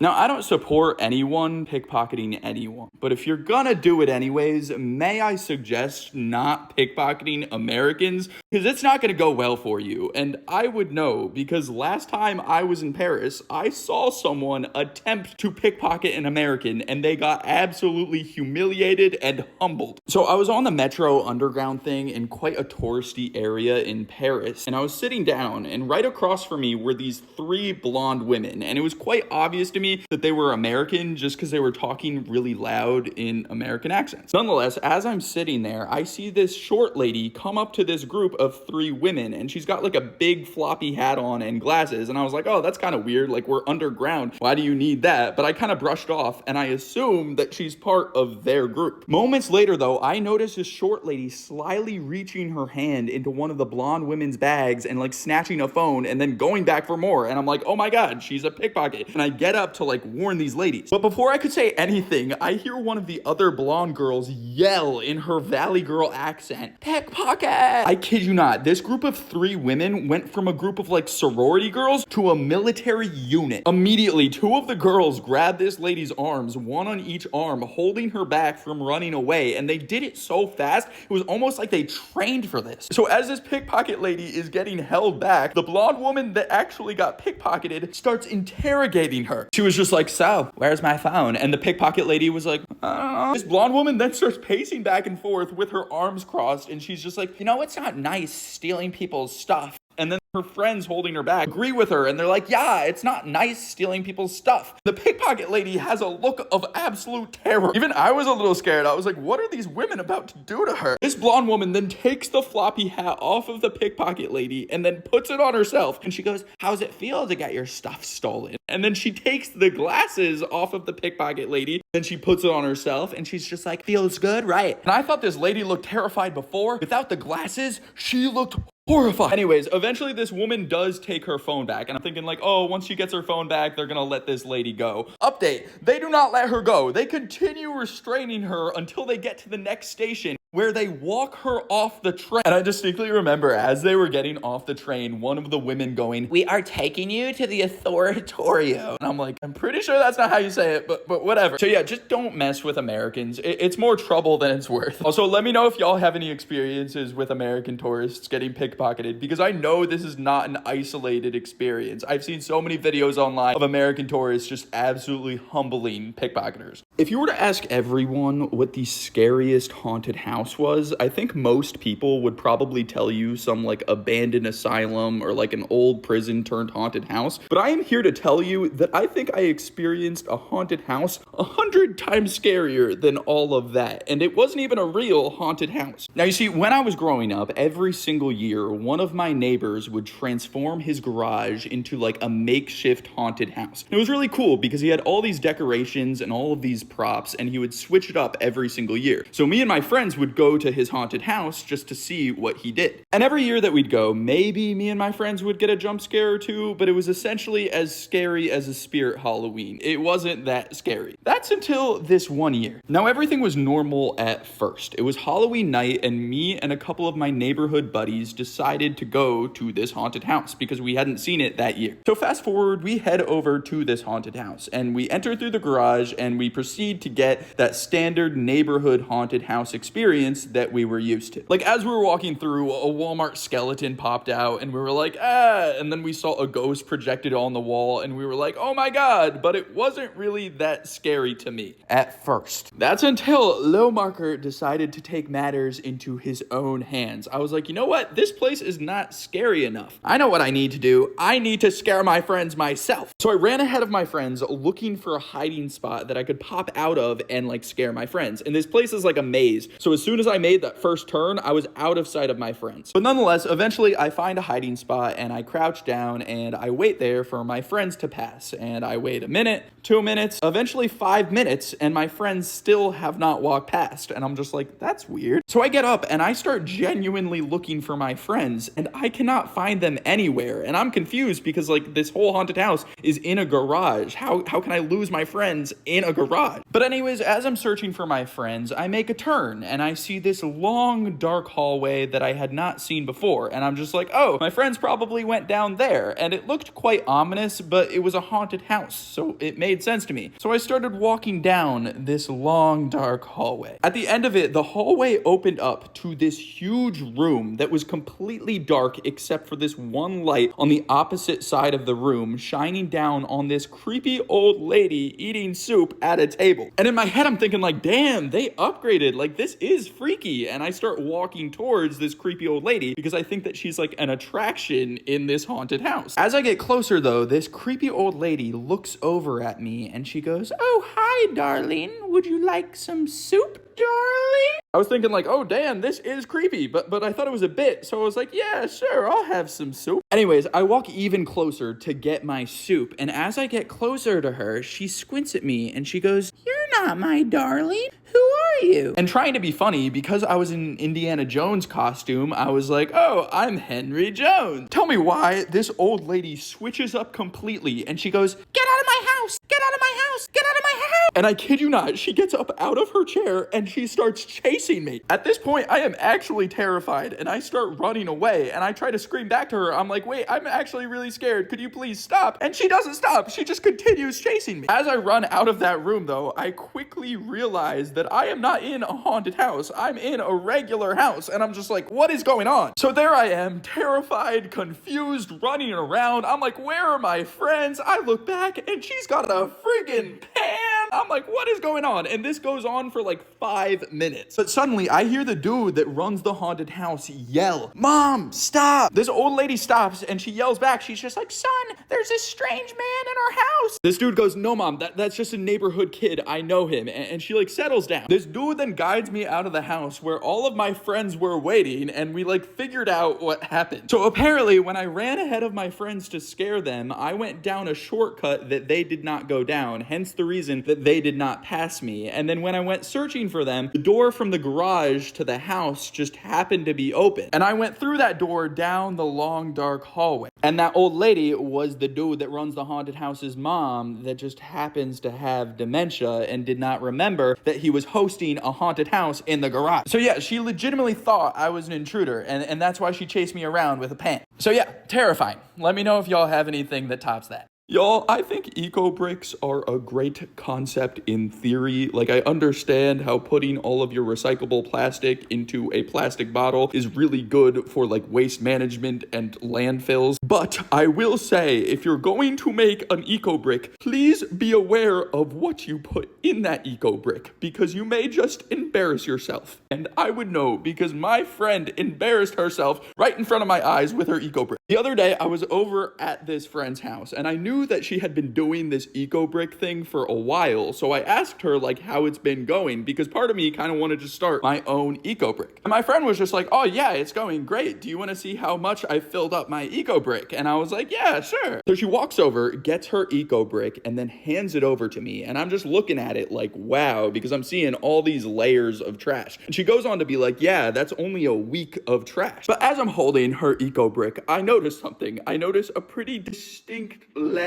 Now, I don't support anyone pickpocketing anyone, but if you're gonna do it anyways, may I suggest not pickpocketing Americans? Because it's not gonna go well for you. And I would know, because last time I was in Paris, I saw someone attempt to pickpocket an American, and they got absolutely humiliated and humbled. So I was on the Metro Underground thing in quite a touristy area in Paris, and I was sitting down, and right across from me were these three blonde women, and it was quite obvious to me that they were American just because they were talking really loud in American accents. Nonetheless, as I'm sitting there, I see this short lady come up to this group of three women, and she's got like a big floppy hat on and glasses, and I was like, oh, that's kind of weird, like we're underground, why do you need that? But I kind of brushed off, and I assumed that she's part of their group. Moments later though, I noticed this short lady slyly reaching her hand into one of the blonde women's bags and like snatching a phone and then going back for more, and I'm like, oh my god, she's a pickpocket. And I get up to like warn these ladies. But before I could say anything, I hear one of the other blonde girls yell in her Valley Girl accent, "Pickpocket!" I kid you not, this group of three women went from a group of like sorority girls to a military unit. Immediately, two of the girls grabbed this lady's arms, one on each arm, holding her back from running away, and they did it so fast, it was almost like they trained for this. So as this pickpocket lady is getting held back, the blonde woman that actually got pickpocketed starts interrogating her. She was just like, so, where's my phone? And the pickpocket lady was like, I don't know. This blonde woman then starts pacing back and forth with her arms crossed, and she's just like, you know, it's not nice stealing people's stuff. And then her friends holding her back agree with her, and they're like, yeah, it's not nice stealing people's stuff. The pickpocket lady has a look of absolute terror. Even I was a little scared. I was like, what are these women about to do to her? This blonde woman then takes the floppy hat off of the pickpocket lady and then puts it on herself. And she goes, how's it feel to get your stuff stolen? And then she takes the glasses off of the pickpocket lady, then she puts it on herself, and she's just like, feels good, right? And I thought this lady looked terrified before. Without the glasses, she looked horrified. Anyways, eventually this woman does take her phone back, and I'm thinking like, oh, once she gets her phone back, they're gonna let this lady go. Update, they do not let her go. They continue restraining her until they get to the next station, where they walk her off the train. And I distinctly remember as they were getting off the train, one of the women going, we are taking you to the authoritorium. And I'm like, I'm pretty sure that's not how you say it, but whatever. So yeah, just don't mess with Americans. It's more trouble than it's worth. Also, let me know if y'all have any experiences with American tourists getting pickpocketed, because I know this is not an isolated experience. I've seen so many videos online of American tourists just absolutely humbling pickpocketers. If you were to ask everyone what the scariest haunted house was, I think most people would probably tell you some like abandoned asylum or like an old prison turned haunted house. But I am here to tell you that I think I experienced a haunted house 100 times scarier than all of that. And it wasn't even a real haunted house. Now, you see, when I was growing up, every single year, one of my neighbors would transform his garage into like a makeshift haunted house. And it was really cool because he had all these decorations and all of these props, and he would switch it up every single year. So me and my friends would go to his haunted house just to see what he did. And every year that we'd go, maybe me and my friends would get a jump scare or two, but it was essentially as scary as a spirit Halloween. It wasn't that scary. That's until this one year. Now, everything was normal at first. It was Halloween night, and me and a couple of my neighborhood buddies decided to go to this haunted house because we hadn't seen it that year. So fast forward, we head over to this haunted house, and we enter through the garage, and we proceed to get that standard neighborhood haunted house experience that we were used to. Like, as we were walking through, a Walmart skeleton popped out, and we were like, ah, and then we saw a ghost projected on the wall, and we were like, oh my god, but it wasn't really that scary to me at first. That's until Lil Marker decided to take matters into his own hands. I was like, you know what? This place is not scary enough. I know what I need to do. I need to scare my friends myself. So I ran ahead of my friends looking for a hiding spot that I could pop out of and like scare my friends. And this place is like a maze. So as soon as I made that first turn, I was out of sight of my friends. But nonetheless, eventually I find a hiding spot, and I crouch down and I wait there for my friends to pass. And I wait a minute, 2 minutes, eventually 5 minutes, and my friends still have not walked past. And I'm just like, that's weird. So I get up and I start genuinely looking for my friends, and I cannot find them anywhere. And I'm confused because like this whole haunted house is in a garage. How can I lose my friends in a garage? But anyways, as I'm searching for my friends, I make a turn and I I see this long, dark hallway that I had not seen before. And I'm just like, oh, my friends probably went down there. And it looked quite ominous, but it was a haunted house, so it made sense to me. So I started walking down this long, dark hallway. At the end of it, the hallway opened up to this huge room that was completely dark except for this one light on the opposite side of the room shining down on this creepy old lady eating soup at a table. And in my head, I'm thinking like, damn, they upgraded. Like, this is freaky. And I start walking towards this creepy old lady because I think that she's like an attraction in this haunted house. As I get closer though, this creepy old lady looks over at me and she goes, "Oh, hi, darling. Would you like some soup, darling?" I was thinking like, oh damn, this is creepy, but I thought it was a bit, so I was like, yeah, sure, I'll have some soup. Anyways, I walk even closer to get my soup, and as I get closer to her, she squints at me and she goes, "You're not my darling. Who are you?" And trying to be funny, because I was in Indiana Jones costume, I was like, "Oh, I'm Henry Jones." Tell me why this old lady switches up completely and she goes, "Get out of my house! Get out of my house! Get out of my house!" And I kid you not, she gets up out of her chair and she starts chasing me. At this point, I am actually terrified and I start running away and I try to scream back to her. I'm like, "Wait, I'm actually really scared. Could you please stop?" And she doesn't stop. She just continues chasing me. As I run out of that room though, I quickly realize that I am not in a haunted house. I'm in a regular house and I'm just like, what is going on? So there I am, terrified, confused, running around. I'm like, where are my friends? I look back and she's got a friggin' pan. I'm like, what is going on? And this goes on for like 5 minutes. But suddenly I hear the dude that runs the haunted house yell, "Mom, stop!" This old lady stops and she yells back. She's just like, "Son, there's this strange man in our house." This dude goes, "No, Mom, that's just a neighborhood kid. I know him." And she like settles down. This dude then guides me out of the house where all of my friends were waiting and we like figured out what happened. So apparently when I ran ahead of my friends to scare them, I went down a shortcut that they did not go down, hence the reason that they did not pass me. And then when I went searching for them, the door from the garage to the house just happened to be open. And I went through that door down the long dark hallway. And that old lady was the dude that runs the haunted house's mom that just happens to have dementia and did not remember that he was hosting a haunted house in the garage. So yeah, she legitimately thought I was an intruder and that's why she chased me around with a pan. So yeah, terrifying. Let me know if y'all have anything that tops that. Y'all, I think eco-bricks are a great concept in theory. Like, I understand how putting all of your recyclable plastic into a plastic bottle is really good for like waste management and landfills. But I will say, if you're going to make an eco-brick, please be aware of what you put in that eco-brick, because you may just embarrass yourself. And I would know, because my friend embarrassed herself right in front of my eyes with her eco-brick. The other day, I was over at this friend's house and I knew that she had been doing this eco-brick thing for a while, so I asked her like how it's been going, because part of me kind of wanted to start my own eco-brick. And my friend was just like, "Oh yeah, it's going great. Do you want to see how much I filled up my eco-brick?" And I was like, "Yeah, sure." So she walks over, gets her eco-brick, and then hands it over to me, and I'm just looking at it like, wow, because I'm seeing all these layers of trash. And she goes on to be like, "Yeah, that's only a week of trash." But as I'm holding her eco-brick, I noticed something. I noticed a pretty distinct layer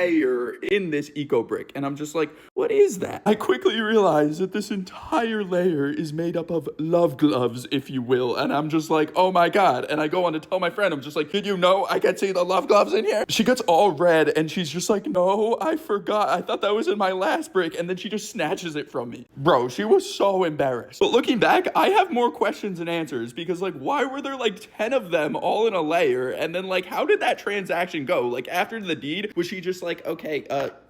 in this eco-brick, and I'm just like, what is that? I quickly realized that this entire layer is made up of love gloves, if you will, and I'm just like, oh my god. And I go on to tell my friend, I'm just like, "Did you know I can see the love gloves in here?" She gets all red and she's just like, "No, I forgot. I thought that was in my last brick." And then she just snatches it from me. Bro, she was so embarrassed. But looking back, I have more questions than answers, because like, why were there like 10 of them all in a layer? And then like, how did that transaction go? Like, after the deed, was she just like, "Okay,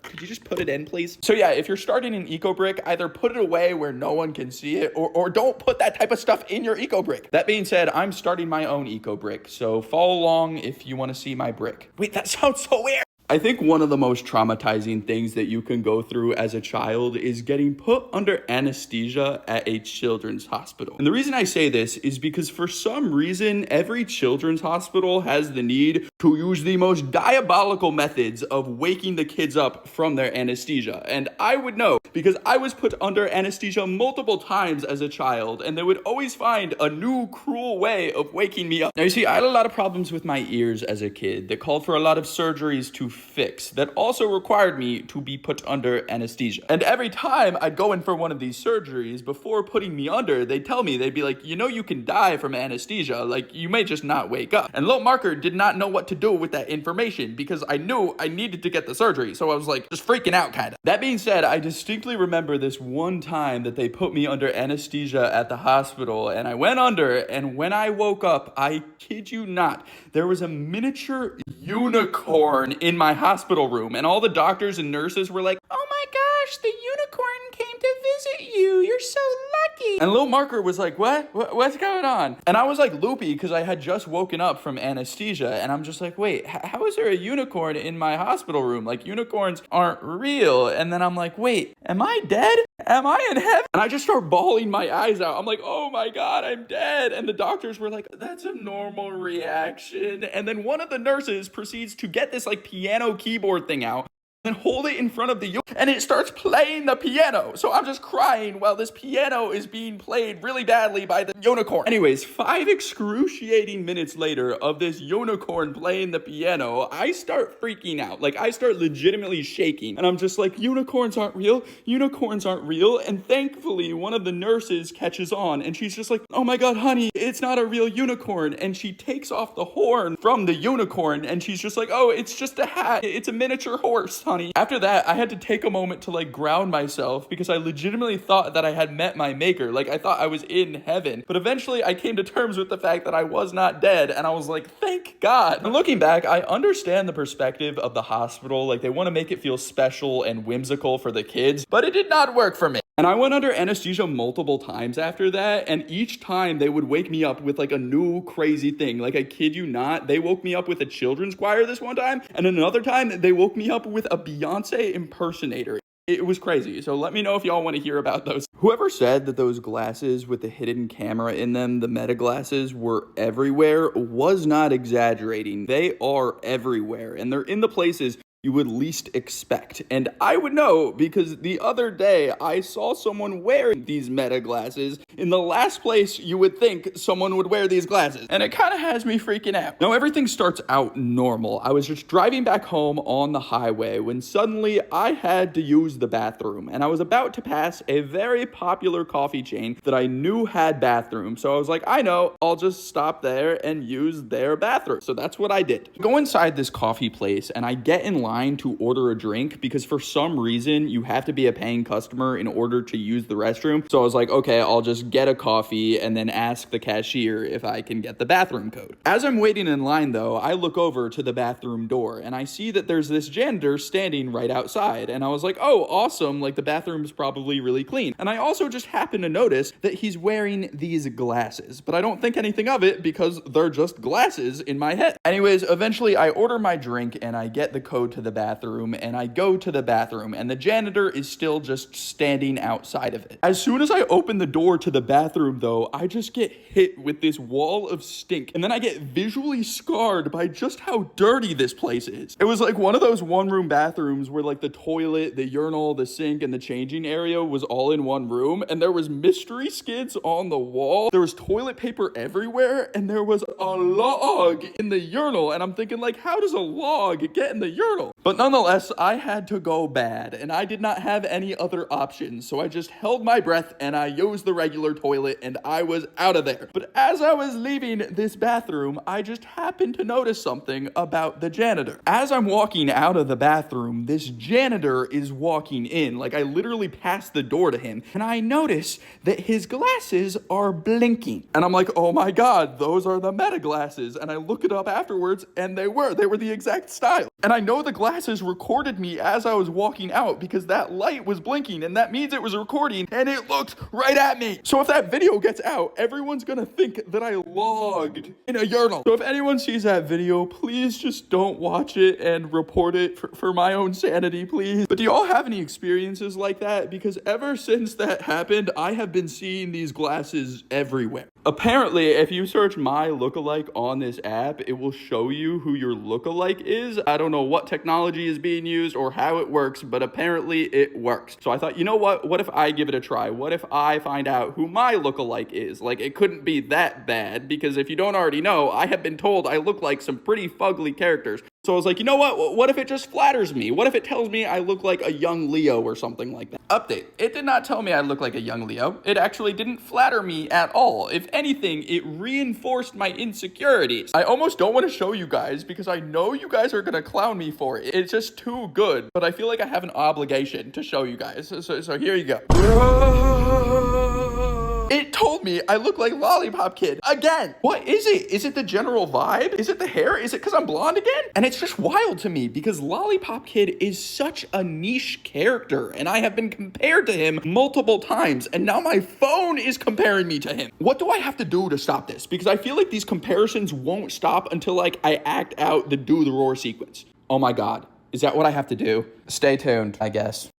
could you just put it in, please?" So yeah, if you're starting an eco-brick, either put it away where no one can see it, or don't put that type of stuff in your eco-brick. That being said, I'm starting my own eco-brick, so follow along if you want to see my brick. Wait, that sounds so weird. I think one of the most traumatizing things that you can go through as a child is getting put under anesthesia at a children's hospital. And the reason I say this is because for some reason, every children's hospital has the need to use the most diabolical methods of waking the kids up from their anesthesia. And I would know because I was put under anesthesia multiple times as a child, and they would always find a new cruel way of waking me up. Now, you see, I had a lot of problems with my ears as a kid that called for a lot of surgeries to fix that also required me to be put under anesthesia. And every time I'd go in for one of these surgeries, before putting me under, they'd tell me, they'd be like, you know, you can die from anesthesia, like you may just not wake up. And Little Marker did not know what to do with that information because I knew I needed to get the surgery, so I was like just freaking out kind of. That being said, I distinctly remember this one time that they put me under anesthesia at the hospital, and I went under, and when I woke up, I kid you not, there was a miniature unicorn in my hospital room, and all the doctors and nurses were like, oh my gosh, the unicorn came to visit you, you're so lucky. And Little Marker was like, what's going on? And I was like loopy because I had just woken up from anesthesia, and I'm just like, wait, how is there a unicorn in my hospital room? Like, unicorns aren't real. And then I'm like, wait, am I dead? Am I in heaven? And I just start bawling my eyes out. I'm like, oh my God, I'm dead. And the doctors were like, that's a normal reaction. And then one of the nurses proceeds to get this like piano keyboard thing out and hold it in front of the and it starts playing the piano. So I'm just crying while this piano is being played really badly by the unicorn. Anyways, 5 excruciating minutes later of this unicorn playing the piano, I start freaking out. Like, I start legitimately shaking, and I'm just like, unicorns aren't real, unicorns aren't real. And thankfully one of the nurses catches on, and she's just like, oh my God, honey, it's not a real unicorn. And she takes off the horn from the unicorn, and she's just like, oh, it's just a hat, it's a miniature horse, honey. After that, I had to take a moment to like ground myself because I legitimately thought that I had met my maker. Like, I thought I was in heaven. But eventually I came to terms with the fact that I was not dead, and I was like, thank God. And looking back, I understand the perspective of the hospital. Like, they want to make it feel special and whimsical for the kids, but it did not work for me. And I went under anesthesia multiple times after that, and each time they would wake me up with like a new crazy thing. Like, I kid you not, they woke me up with a children's choir this one time, and another time they woke me up with a Beyonce impersonator. It was crazy, so let me know if y'all want to hear about those. Whoever said that those glasses with the hidden camera in them, the meta glasses, were everywhere was not exaggerating. They are everywhere, and they're in the places you would least expect. And I would know because the other day I saw someone wearing these meta glasses in the last place you would think someone would wear these glasses. And it kind of has me freaking out. Now, everything starts out normal. I was just driving back home on the highway when suddenly I had to use the bathroom, and I was about to pass a very popular coffee chain that I knew had bathrooms. So I was like, I know, I'll just stop there and use their bathroom. So that's what I did. Go inside this coffee place, and I get in line to order a drink because for some reason you have to be a paying customer in order to use the restroom. So I was like, okay, I'll just get a coffee and then ask the cashier if I can get the bathroom code. As I'm waiting in line though, I look over to the bathroom door and I see that there's this janitor standing right outside, and I was like, oh, awesome, like the bathroom's probably really clean. And I also just happened to notice that he's wearing these glasses, but I don't think anything of it because they're just glasses in my head. Anyways, eventually I order my drink and I get the code to the bathroom, and I go to the bathroom, and the janitor is still just standing outside of it. As soon as I open the door to the bathroom though, I just get hit with this wall of stink, and then I get visually scarred by just how dirty this place is. It was like one of those one-room bathrooms where like the toilet, the urinal, the sink, and the changing area was all in one room, and there was mystery skids on the wall, there was toilet paper everywhere, and there was a log in the urinal, and I'm thinking like, how does a log get in the urinal? But nonetheless, I had to go bad, and I did not have any other options, so I just held my breath and I used the regular toilet, and I was out of there. But as I was leaving this bathroom, I just happened to notice something about the janitor. As I'm walking out of the bathroom, this janitor is walking in. Like, I literally passed the door to him, and I notice that his glasses are blinking. And I'm like, oh my God, those are the meta glasses. And I look it up afterwards, and they were the exact style. And I know the glasses recorded me as I was walking out because that light was blinking, and that means it was recording, and it looked right at me. So if that video gets out, everyone's gonna think that I logged in a urinal. So if anyone sees that video, please just don't watch it and report it for my own sanity, please. But do y'all have any experiences like that? Because ever since that happened, I have been seeing these glasses everywhere. Apparently, if you search my lookalike on this app, it will show you who your lookalike is. I don't know what technology is being used or how it works, but apparently it works. So I thought, you know what? What if I give it a try? What if I find out who my lookalike is? Like, it couldn't be that bad, because if you don't already know, I have been told I look like some pretty fugly characters. So I was like, you know what? What if it just flatters me? What if it tells me I look like a young Leo or something like that? Update. It did not tell me I look like a young Leo. It actually didn't flatter me at all. If anything, it reinforced my insecurities. I almost don't want to show you guys because I know you guys are gonna clown me for it. It's just too good. But I feel like I have an obligation to show you guys. So here you go. It told me I look like Lollipop Kid again. What is it? Is it the general vibe? Is it the hair? Is it because I'm blonde again? And it's just wild to me because Lollipop Kid is such a niche character and I have been compared to him multiple times and now my phone is comparing me to him. What do I have to do to stop this? Because I feel like these comparisons won't stop until like I act out the do the roar sequence. Oh my God. Is that what I have to do? Stay tuned, I guess.